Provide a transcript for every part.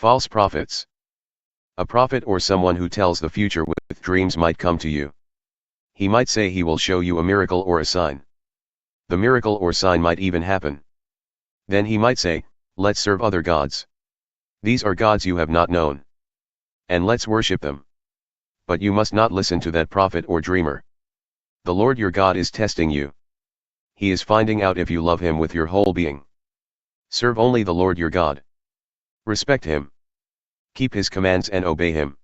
False prophets. A prophet or someone who tells the future with dreams might come to you. He might say he will show you a miracle or a sign. The miracle or sign might even happen. Then he might say, let's serve other gods. These are gods you have not known. And let's worship them. But you must not listen to that prophet or dreamer. The Lord your God is testing you. He is finding out if you love him with your whole being. Serve only the Lord your God. Respect him. Keep his commands and obey him.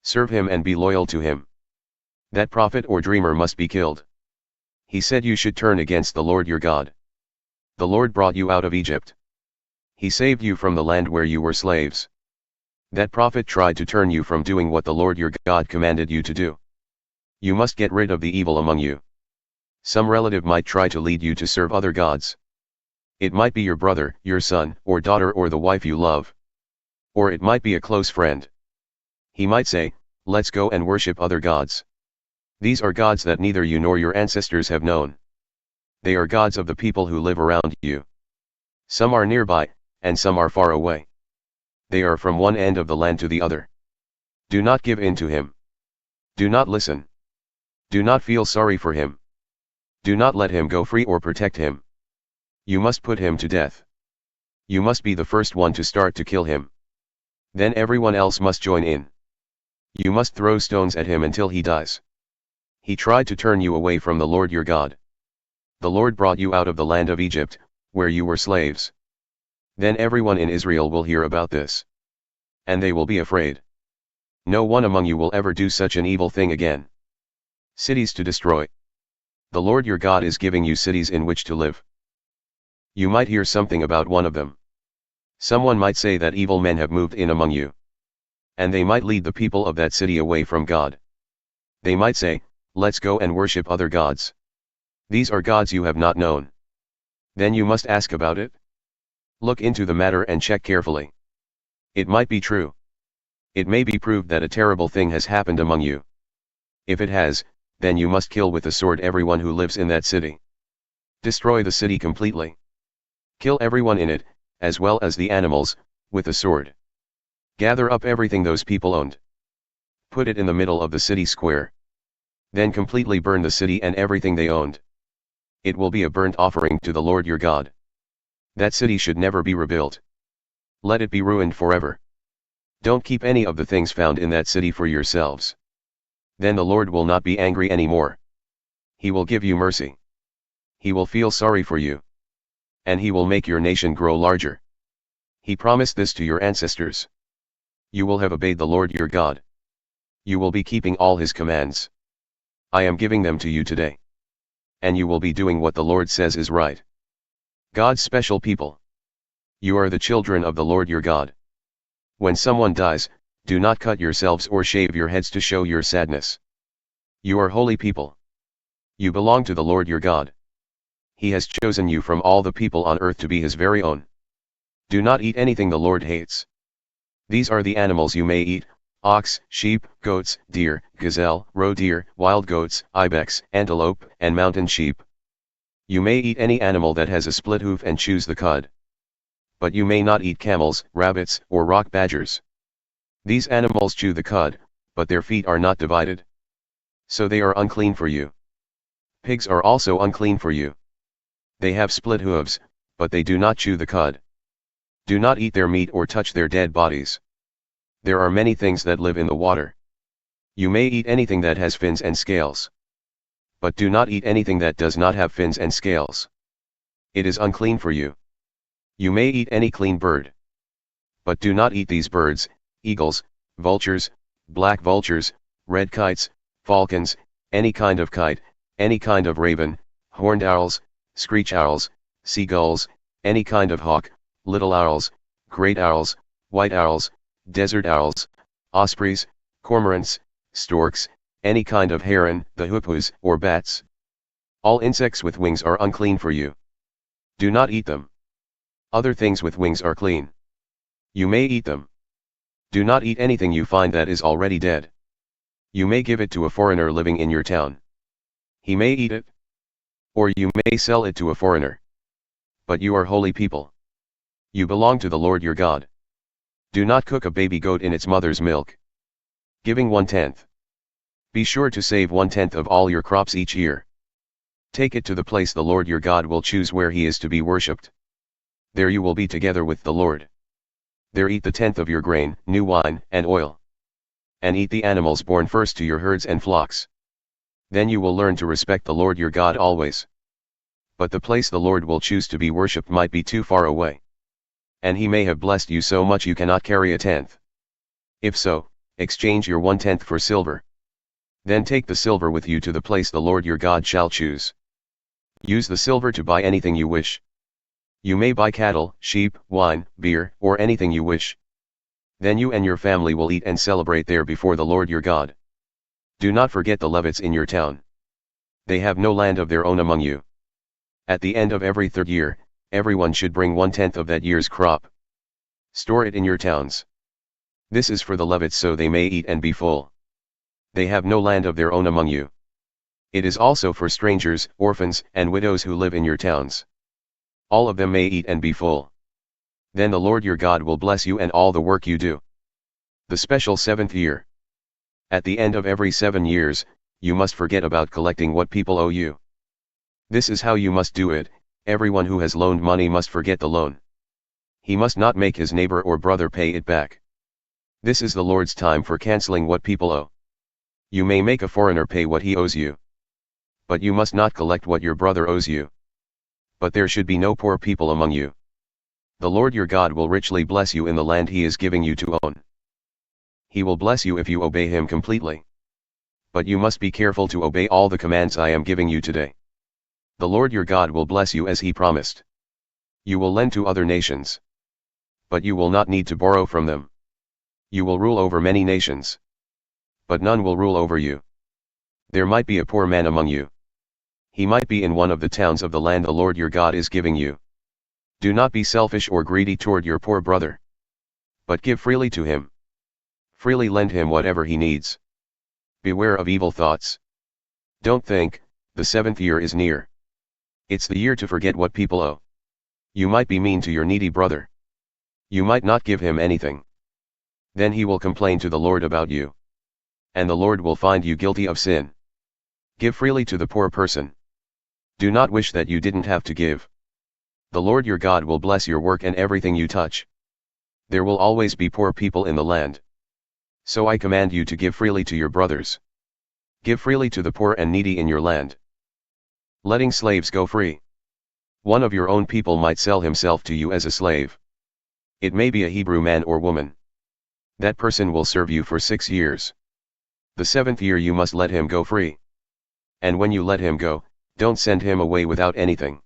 Serve him and be loyal to him. That prophet or dreamer must be killed. He said you should turn against the Lord your God. The Lord brought you out of Egypt. He saved you from the land where you were slaves. That prophet tried to turn you from doing what the Lord your God commanded you to do. You must get rid of the evil among you. Some relative might try to lead you to serve other gods. It might be your brother, your son, or daughter, or the wife you love. Or it might be a close friend. He might say, let's go and worship other gods. These are gods that neither you nor your ancestors have known. They are gods of the people who live around you. Some are nearby, and some are far away. They are from one end of the land to the other. Do not give in to him. Do not listen. Do not feel sorry for him. Do not let him go free or protect him. You must put him to death. You must be the first one to start to kill him. Then everyone else must join in. You must throw stones at him until he dies. He tried to turn you away from the Lord your God. The Lord brought you out of the land of Egypt, where you were slaves. Then everyone in Israel will hear about this. And they will be afraid. No one among you will ever do such an evil thing again. Cities to destroy. The Lord your God is giving you cities in which to live. You might hear something about one of them. Someone might say that evil men have moved in among you. And they might lead the people of that city away from God. They might say, let's go and worship other gods. These are gods you have not known. Then you must ask about it. Look into the matter and check carefully. It might be true. It may be proved that a terrible thing has happened among you. If it has, then you must kill with the sword everyone who lives in that city. Destroy the city completely. Kill everyone in it, as well as the animals, with the sword. Gather up everything those people owned. Put it in the middle of the city square. Then completely burn the city and everything they owned. It will be a burnt offering to the Lord your God. That city should never be rebuilt. Let it be ruined forever. Don't keep any of the things found in that city for yourselves. Then the Lord will not be angry anymore. He will give you mercy. He will feel sorry for you. And he will make your nation grow larger. He promised this to your ancestors. You will have obeyed the Lord your God. You will be keeping all his commands. I am giving them to you today. And you will be doing what the Lord says is right. God's special people. You are the children of the Lord your God. When someone dies, do not cut yourselves or shave your heads to show your sadness. You are holy people. You belong to the Lord your God. He has chosen you from all the people on earth to be his very own. Do not eat anything the Lord hates. These are the animals you may eat: ox, sheep, goats, deer, gazelle, roe deer, wild goats, ibex, antelope, and mountain sheep. You may eat any animal that has a split hoof and chews the cud. But you may not eat camels, rabbits, or rock badgers. These animals chew the cud, but their feet are not divided. So they are unclean for you. Pigs are also unclean for you. They have split hooves, but they do not chew the cud. Do not eat their meat or touch their dead bodies. There are many things that live in the water. You may eat anything that has fins and scales. But do not eat anything that does not have fins and scales. It is unclean for you. You may eat any clean bird. But do not eat these birds: eagles, vultures, black vultures, red kites, falcons, any kind of kite, any kind of raven, horned owls, screech owls, seagulls, any kind of hawk, little owls, great owls, white owls, desert owls, ospreys, cormorants, storks, any kind of heron, the hoopoes, or bats. All insects with wings are unclean for you. Do not eat them. Other things with wings are clean. You may eat them. Do not eat anything you find that is already dead. You may give it to a foreigner living in your town. He may eat it. Or you may sell it to a foreigner. But you are holy people. You belong to the Lord your God. Do not cook a baby goat in its mother's milk. Giving 1/10. Be sure to save 1/10 of all your crops each year. Take it to the place the Lord your God will choose where he is to be worshipped. There you will be together with the Lord. There eat the 10th of your grain, new wine, and oil. And eat the animals born first to your herds and flocks. Then you will learn to respect the Lord your God always. But the place the Lord will choose to be worshipped might be too far away. And he may have blessed you so much you cannot carry a 10th. If so, exchange your 1/10 for silver. Then take the silver with you to the place the Lord your God shall choose. Use the silver to buy anything you wish. You may buy cattle, sheep, wine, beer, or anything you wish. Then you and your family will eat and celebrate there before the Lord your God. Do not forget the Levites in your town. They have no land of their own among you. At the end of every third year, everyone should bring 1/10 of that year's crop. Store it in your towns. This is for the Levites so they may eat and be full. They have no land of their own among you. It is also for strangers, orphans, and widows who live in your towns. All of them may eat and be full. Then the Lord your God will bless you and all the work you do. The special 7th year. At the end of every 7 years, you must forget about collecting what people owe you. This is how you must do it. Everyone who has loaned money must forget the loan. He must not make his neighbor or brother pay it back. This is the Lord's time for canceling what people owe. You may make a foreigner pay what he owes you. But you must not collect what your brother owes you. But there should be no poor people among you. The Lord your God will richly bless you in the land he is giving you to own. He will bless you if you obey him completely. But you must be careful to obey all the commands I am giving you today. The Lord your God will bless you as he promised. You will lend to other nations. But you will not need to borrow from them. You will rule over many nations. But none will rule over you. There might be a poor man among you. He might be in one of the towns of the land the Lord your God is giving you. Do not be selfish or greedy toward your poor brother. But give freely to him. Freely lend him whatever he needs. Beware of evil thoughts. Don't think, the 7th year is near. It's the year to forget what people owe. You might be mean to your needy brother. You might not give him anything. Then he will complain to the Lord about you. And the Lord will find you guilty of sin. Give freely to the poor person. Do not wish that you didn't have to give. The Lord your God will bless your work and everything you touch. There will always be poor people in the land. So I command you to give freely to your brothers. Give freely to the poor and needy in your land. Letting slaves go free. One of your own people might sell himself to you as a slave. It may be a Hebrew man or woman. That person will serve you for 6 years. The 7th year you must let him go free. And when you let him go, don't send him away without anything.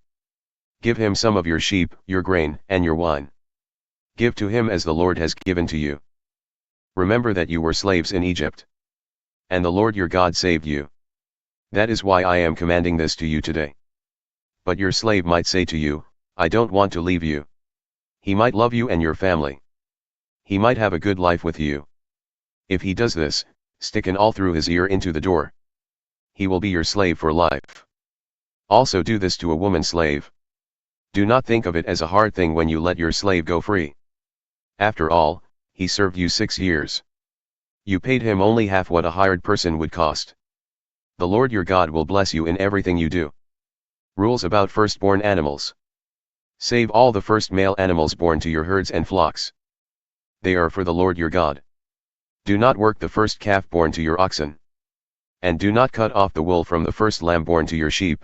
Give him some of your sheep, your grain, and your wine. Give to him as the Lord has given to you. Remember that you were slaves in Egypt. And the Lord your God saved you. That is why I am commanding this to you today. But your slave might say to you, I don't want to leave you. He might love you and your family. He might have a good life with you. If he does this, stick an awl through his ear into the door. He will be your slave for life. Also do this to a woman slave. Do not think of it as a hard thing when you let your slave go free. After all, he served you 6 years. You paid him only half what a hired person would cost. The Lord your God will bless you in everything you do. Rules about firstborn animals. Save all the first male animals born to your herds and flocks. They are for the Lord your God. Do not work the first calf born to your oxen. And do not cut off the wool from the first lamb born to your sheep.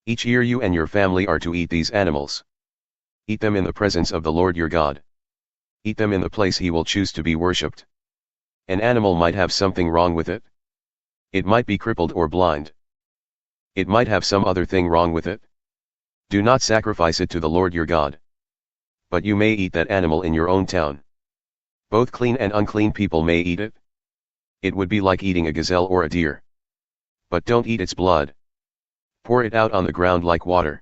Each year you and your family are to eat these animals. Eat them in the presence of the Lord your God. Eat them in the place he will choose to be worshipped. An animal might have something wrong with it. It might be crippled or blind. It might have some other thing wrong with it. Do not sacrifice it to the Lord your God. But you may eat that animal in your own town. Both clean and unclean people may eat it. It would be like eating a gazelle or a deer. But don't eat its blood. Pour it out on the ground like water.